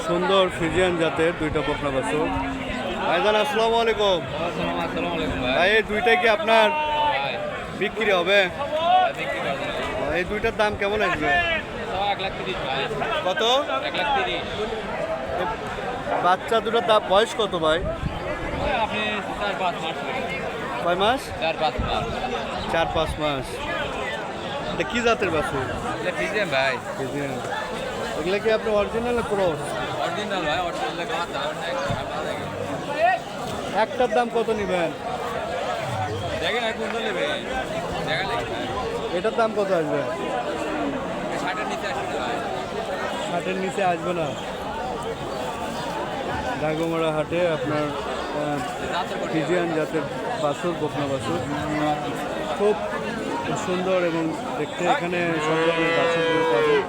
সুন্দর ফ্রিজিয়ান জাতের দুইটা বকনা বাছুর। ভাইজান আসসালামু আলাইকুম। ভাই এই দুইটাই কি আপনার বিক্রি হবে? এই দুইটার দাম কেমন আসবে? কত? বাচ্চা দুটোর দাম বয়স কত ভাই? কয় মাস? 4-5 মাস। এটা কি জাতের বাছুর? ভাই ফ্রিজিয়ান। এগুলো কি আপনি অরিজিনাল না ক্রস? অরিজিনাল ভাই অরিজিনাল একটার দাম কত নেবেন? দেখেন কোন নেবে দেখা লাগবে এটার দাম কত আসবে? 60 নিচে আসবে ভাই 60-এর নিচে আসবে না। ডাগমারা হাটে আপনার ফ্রিজিয়ান জাতের বাছুর, বকনা বাছুর খুব সুন্দর এবং দেখতে এখানে সব ধরনের বাছুরগুলো পাবেন।